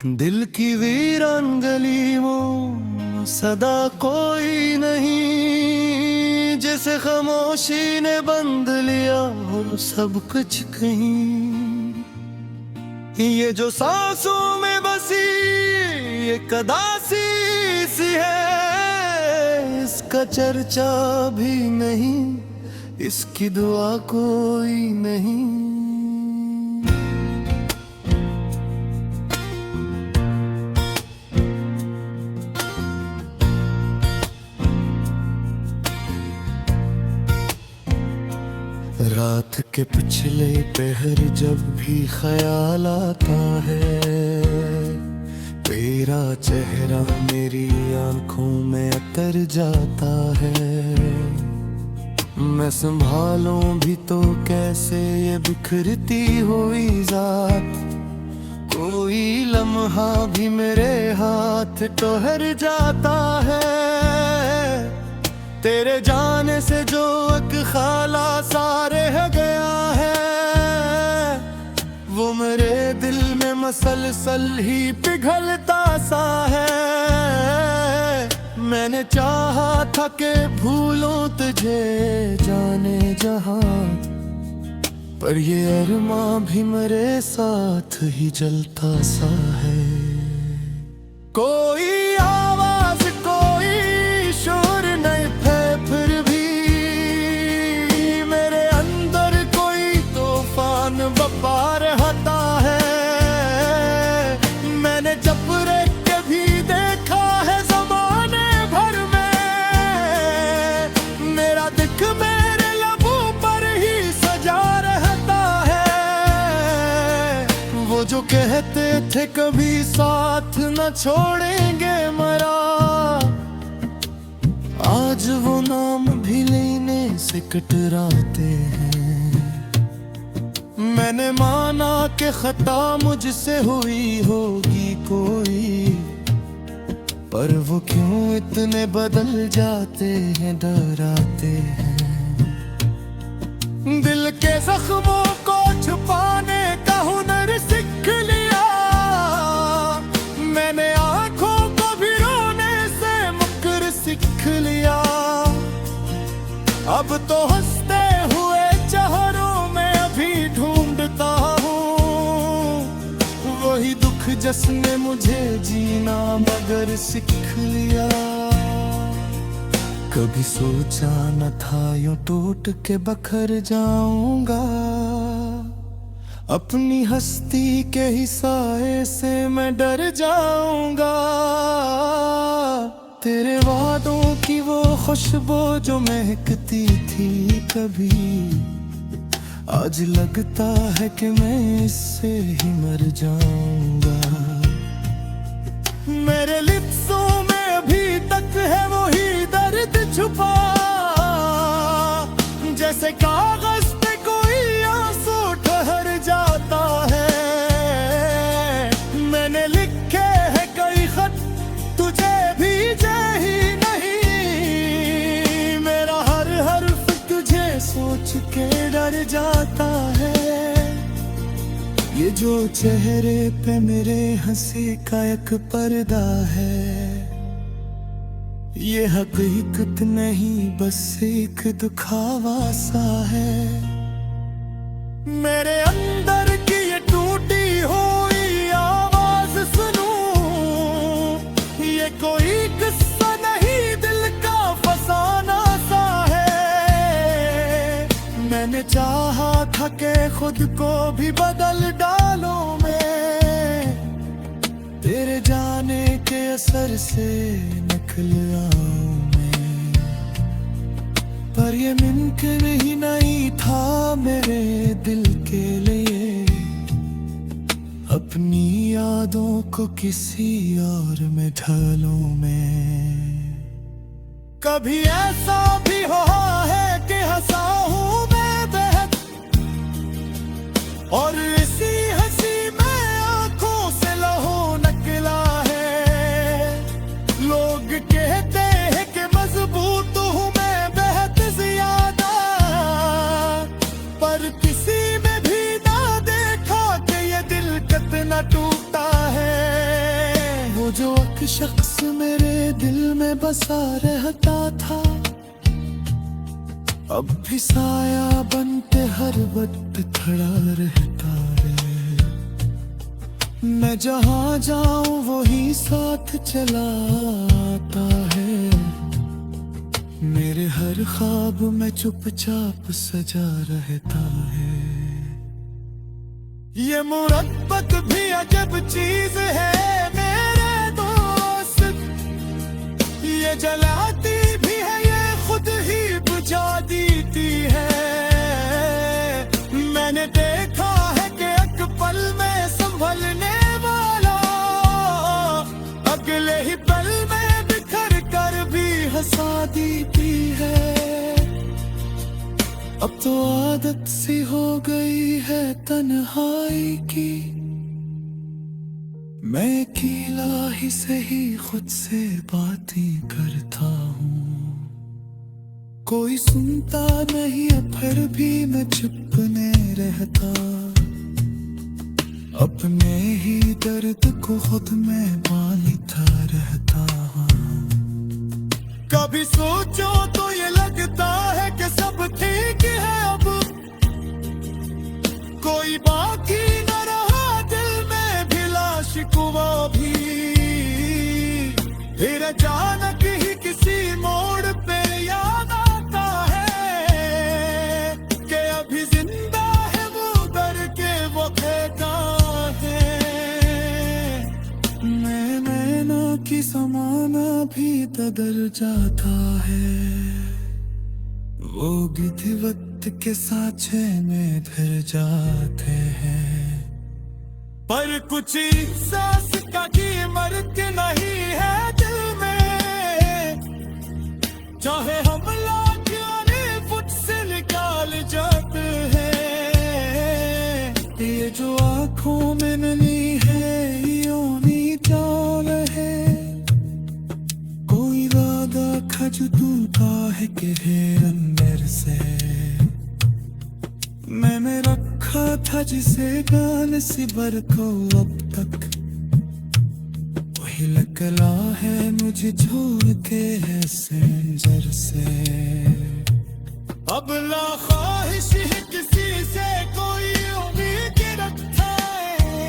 दिल की वीरान गलियों सदा कोई नहीं, जिसे खामोशी ने बंद लिया हो सब कुछ कहीं। ये जो सांसों में बसी ये कदासी सी है, इसका चर्चा भी नहीं, इसकी दुआ कोई नहीं। रात के पिछले पहर जब भी ख्याल आता है, तेरा चेहरा मेरी आंखों में उतर जाता है। मैं संभालूं भी तो कैसे ये बिखरती हुई जात, कोई लम्हा भी मेरे हाथ ठहर जाता है। तेरे जाने से जो एक ख्याला सा रह गया है, वो मेरे दिल में मसलसल ही पिघलता सा है। मैंने चाहा था कि भूलूं तुझे जाने जहां, पर ये अरमां भी मेरे साथ ही जलता सा है। कोई आवाज कोई शोर नहीं थे, फिर भी मेरे अंदर कोई तूफान बपा रहता है। मैंने जब के भी देखा है ज़माने भर में, मेरा दिख मेरे लबों पर ही सजा रहता है। वो जो कहते थे कभी साथ न छोड़ेंगे मरा, आज वो नाम भी लेने से कतराते हैं। मैंने माना कि खता मुझसे हुई होगी कोई, पर वो क्यों इतने बदल जाते हैं, डराते हैं। दिल के जख्मों को छुपाने का हुनर सीख लिया मैंने, आंखों को भी रोने से मुकर सीख लिया। अब तो हंसते हुए चेहरों में अभी ढूंढता हूँ, वही दुख जिसने मुझे जीना मगर सीख लिया। कभी सोचा न था यूं टूट के बखर जाऊंगा, अपनी हस्ती के ही साए से मैं डर जाऊंगा। तेरे वादों की वो खुशबू जो महकती थी कभी, आज लगता है कि मैं इससे ही मर जाऊंगा। मेरे लिप्सों में अभी तक है वही दर्द छुपा, जैसे कागज पे कोई आंसू ठहर जाता है। मैंने लिखे हैं कई खत तुझे भेजे ही नहीं, मेरा हर हर्फ तुझे सोच के डर जाता है। ये जो चेहरे पे मेरे हंसी का एक पर्दा है, ये हकीकत नहीं बस एक दुखावा सा है। मेरे अंदर की ये टूटी हुई आवाज सुनूं, ये कोई किस्सा नहीं दिल का फसाना सा है। मैंने चाहा था कि खुद को भी बदल डालूं मैं, तेरे जाने के असर से निकल आऊं मैं, पर ये मुमकिन ही नहीं था मेरे दिल के लिए। अपनी यादों को किसी और में ढालूं मैं। कभी ऐसा भी हुआ है कि हंसा हूं मैं बेहद, और इसी हंसी में आंखों से लहू निकला है। लोग कहते हैं कि मजबूत हूं मैं बेहद ज्यादा, पर किसी में भी ना देखा कि ये दिल कितना टूटा है। एक शख्स मेरे दिल में बसा रहता था, अब भी साया बनते हर वक्त खड़ा रहता है। मैं जहाँ जाऊं वही साथ चला आता है, मेरे हर ख्वाब में चुपचाप सजा रहता है। ये मुरब्बत भी अजब चीज है मेरे दोस्त, ये जलाती भी है, ये खुद ही बुझा देती है। मैंने देखा है कि एक पल में संभलने वाला अगले ही पल में बिखर कर भी हंसा देती है। अब तो आदत सी हो गई है तन्हाई की, मैं अकेला ही सही खुद से बातें करता हूँ। कोई सुनता नहीं है फिर भी मैं चुपने रहता, अपने ही दर्द को खुद में बांधता रहता हूँ। कभी सोचो तो ये लगता है कि सब ठीक है, अब कोई बाकी न रहा दिल में भिला शिकवा भी। फिर अचानक ही किसी मोड़ पे याद आता है कि अभी जिंदा है वो डर के वो फेंका है। नैना की समाना भी बदल जाता है, वो गिद्ध वक्त के साँचे में ढल जाते हैं। पर कुछ एहसास का कीमत नहीं है दिल में, चाहे हम लाख फुट से निकाल जाते हैं। ये जो आंखों में नली है योनी चाल है, कोई वादा खज टूटा है कि है अंदर से। मैंने रखा था जिसे गान सिबर को अब तक, वही निकला है मुझे छोड़ के है सेंजर से। अब ला ख्वाहिश है किसी से कोई उम्मीद रखता है,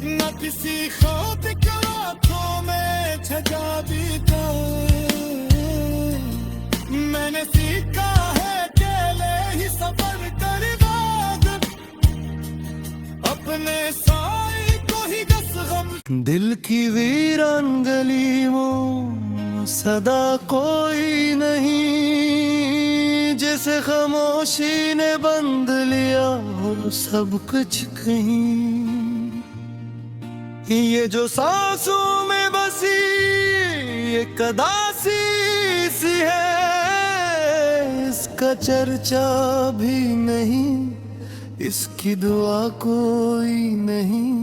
न किसी ख्वाब के आँखों में छजा बीता है। मैंने सीखा है अकेले ही सफर कर अपने साए को ही दस गम। दिल की वीरान गली में सदा कोई नहीं, जिसे खामोशी ने बंद लिया हो सब कुछ कहीं। ये जो सांसों में बसी ये कदासी सी है, इसका चर्चा भी नहीं, इसकी दुआ कोई नहीं।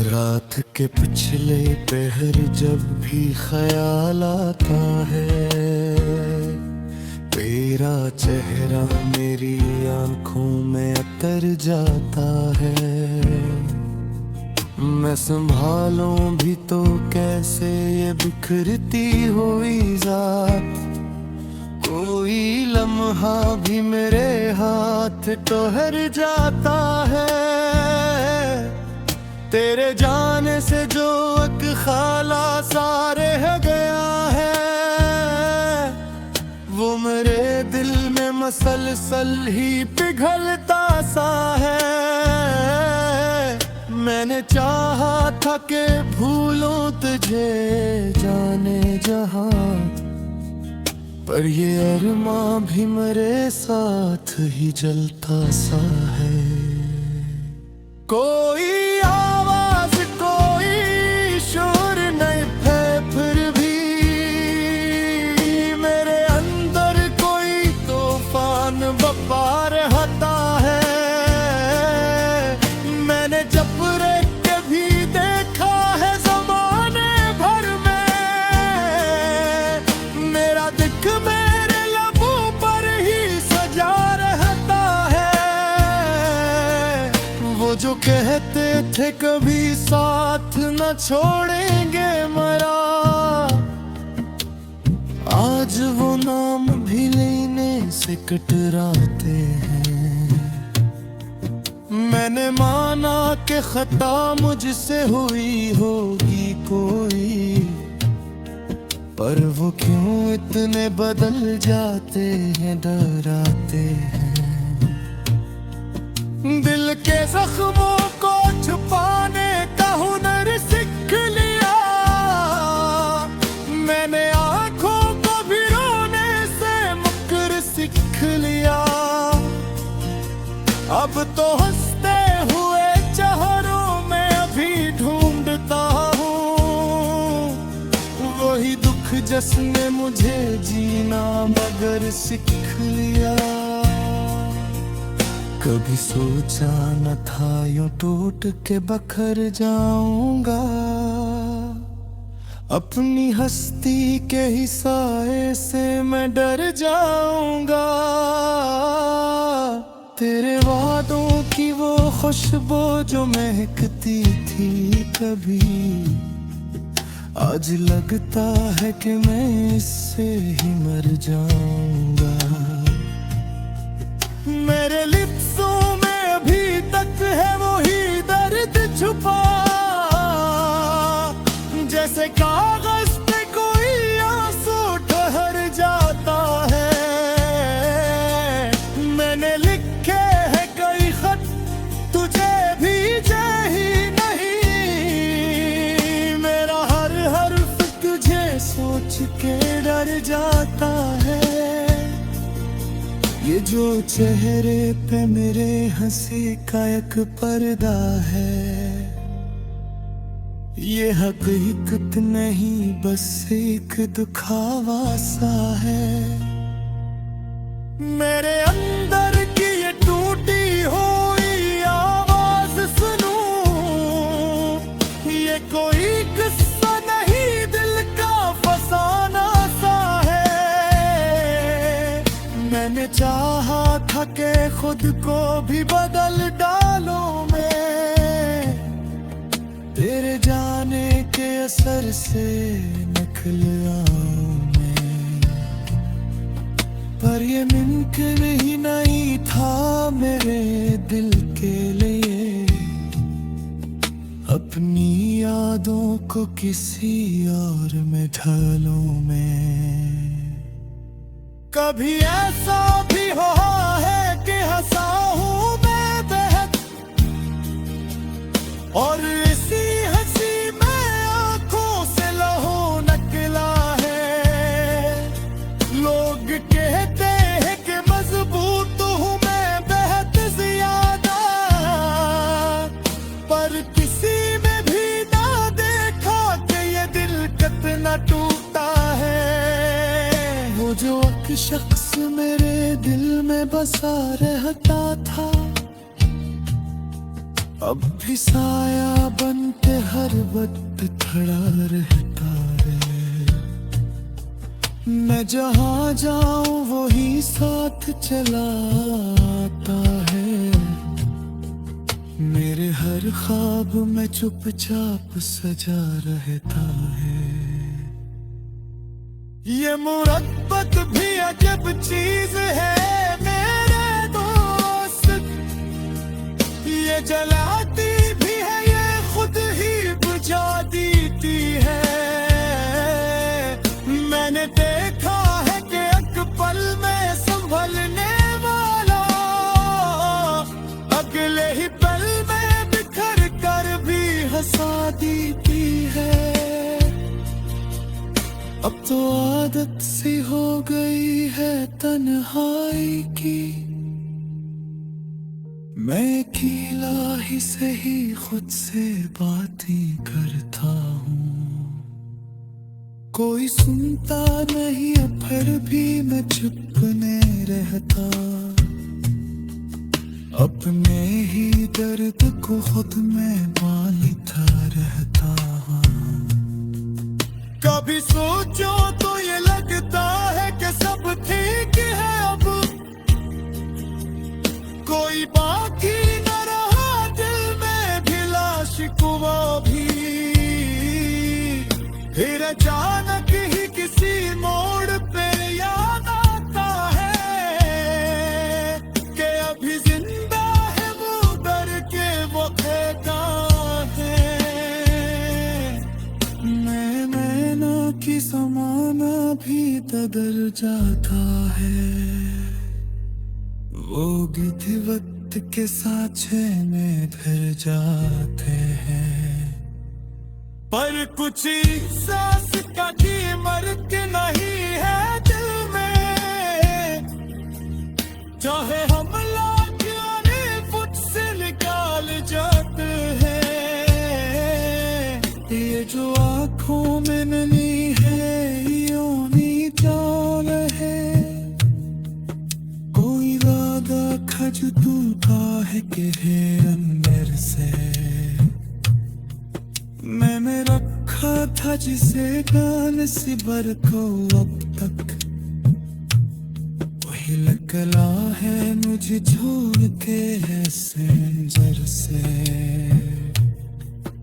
रात के पिछले पहर जब भी ख्याल आता है, तेरा चेहरा मेरी आंखों में उतर जाता है। मैं संभालूं भी तो कैसे ये बिखरती हुई जात, कोई लम्हा भी मेरे हाथ ठहर जाता है। तेरे जाने से जो एक खाला सा रह गया है, वो मेरे दिल में मसलसल ही पिघलता सा है। मैंने चाहा था कि भूलूं तुझे जाने जहां, पर ये अरमां भी मेरे साथ ही जलता सा है। कोई आवाज कोई शोर नहीं है, फिर भी मेरे अंदर कोई तूफान वफा रहता है। मैंने जब के भी देखा है ज़माने भर में, कहते थे कभी साथ न छोड़ेंगे मरा, आज वो नाम भी लेने से कतराते हैं। मैंने माना कि खता मुझसे हुई होगी कोई, पर वो क्यों इतने बदल जाते हैं, डराते हैं। दिल के जख्मों को छुपाने का हुनर सीख लिया, मैंने आंखों को भी रोने से मुकर सीख लिया। अब तो हंसते हुए चेहरों में अभी ढूंढता हूँ वही दुख जिसने मुझे जीना मगर सीख लिया। कभी सोचा न था यूं टूट के बखर जाऊंगा, अपनी हस्ती के ही साए से मैं डर जाऊंगा। तेरे वादों की वो खुशबू जो महकती थी कभी, आज लगता है कि मैं इससे ही मर जाऊंगा। मेरे लिप्सों में अभी तक है वही दर्द छुपा, जैसे कागज पे कोई आंसू ठहर जाता है। मैंने लिखे हैं कई खत तुझे भेजे ही नहीं, मेरा हर हर्फ तुझे सोच के डर जाता है। ये जो चेहरे पे मेरे हंसी का एक पर्दा है, ये हकीकत नहीं बस एक दुखावा सा है। मेरे अंदर की ये टूटी हुई आवाज सुनूं, ये कोई किस्सा नहीं दिल का फसाना सा है। मैंने चाहा था कि खुद को भी बदल डालूं मैं, तेरे जाने के असर से निकल आऊं मैं, पर ये मुमकिन ही नहीं था मेरे दिल के लिए। अपनी यादों को किसी और में ढालूं मैं। कभी ऐसा भी हुआ है कि हंसा हूं मैं बेहद, और इसी हंसी में आंखों से लहू निकला है। लोग कहते हैं कि मजबूत हूं मैं बेहद ज्यादा, पर किसी में भी ना देखा कि ये दिल कितना टूटा है। वो जो एक शख्स मेरे दिल में बसा रहता था, अब भी साया बन के हर वक्त खड़ा रहता है। मैं जहाँ जाऊं वही साथ चला आता है, मेरे हर ख्वाब में चुपचाप सजा रहता है। ये मुरब्बत भी अजब चीज है मेरे दोस्त, ये जलाती भी है ये खुद ही बुझा देती है। मैंने देखा है कि एक पल में संभलने वाला अगले ही पल में बिखर कर भी हंसा देती है। अब तो आदत सी हो गई है तन्हाई की, मैं अकेला ही सही खुद से बातें करता हूँ। कोई सुनता नहीं फिर भी मैं चुपने रहता, अपने ही दर्द को खुद में बांधता रहता हूँ। कभी सोचो तो ये लगता है कि सब ठीक है, अब कोई बाकी न रहा दिल में फिर अचानक ही किसी मोड़ पे याद आता है कि अभी जिंदा है वो डर के वो कहता है। नैना की समाना भी बदल जाता है, वो गिद्ध वक्त के साँचे में फिर जाते हैं। पर कुछ सांस का कीमत नहीं है दिल में, चाहे हम लाख आने फुट से निकाल जाते हैं। ये जो आंखों में नमी है योनी चाल है, कोई वादा खज टूटा है कि है अंदर से। मैंने रखा था जिसे गान सिबर को अब तक, वही निकला है मुझे छोड़ के है सेंजर से।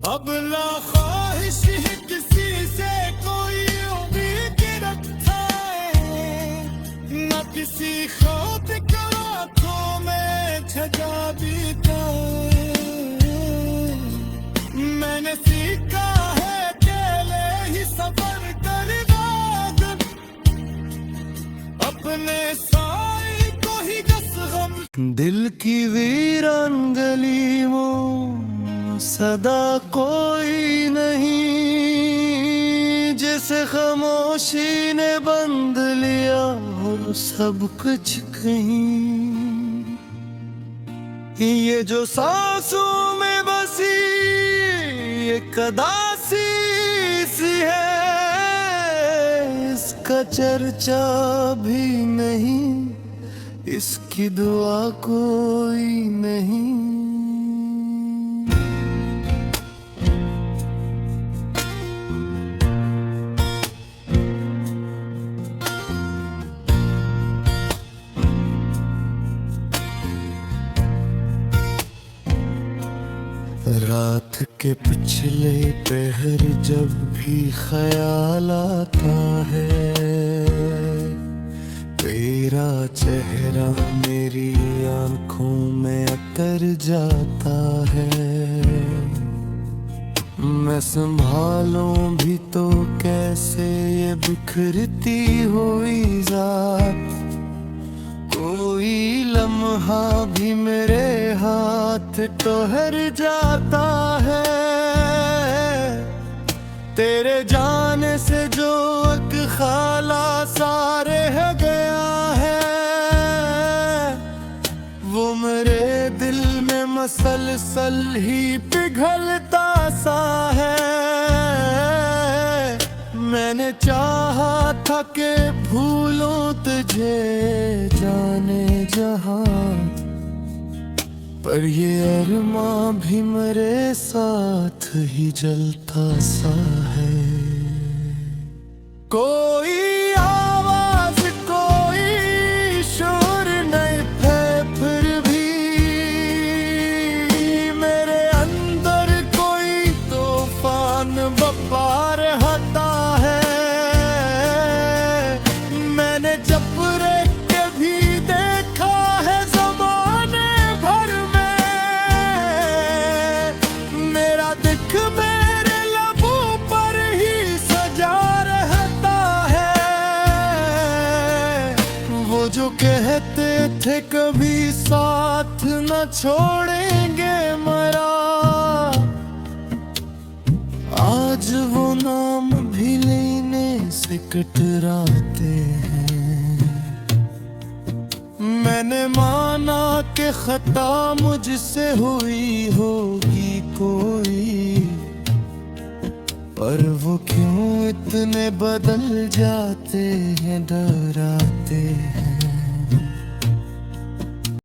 अब ना ख्वाहिश है किसी से कोई उम्मीद रखता है, न किसी खौफ का आंखों में छजा बीता है। मैंने सीखा है अकेले ही सफर करना, अपने साए को ही गम। दिल की वीरान गलियों सदा कोई नहीं, जिसे खामोशी ने बंद लिया हो सब कुछ कहीं। ये जो सांसों में बसी एक अदासी सी है, इसका चर्चा भी नहीं, इसकी दुआ कोई नहीं। रात के पिछले पहर जब भी ख्याल आता है, तेरा चेहरा मेरी आंखों में अतर जाता है। मैं संभालूं भी तो कैसे ये बिखरती हुई जात, कोई लम्हा भी मेरे हाथ ठहर जाता है। तेरे जाने से जो एक ख्याला सारे है गया है, वो मेरे दिल में मसलसल ही पिघलता सा है। मैंने चाहा था कि भूलूं तुझे जाने जहां, पर ये अरमां भी मेरे साथ ही जलता सा है। कोई आवाज कोई शोर नहीं है, फिर भी मेरे अंदर कोई तूफान बपा रहता है। मैंने जब रह के भी देखा है ज़माने भर में, मेरा दिख मेरे लबों पर ही सजा रहता है। वो जो कहते थे कभी साथ न छोड़ेंगे मरा, आज वो नाम भी लेने से कतराते हैं। मैंने माना कि खता मुझसे हुई होगी कोई, पर वो क्यों इतने बदल जाते हैं डराते हैं।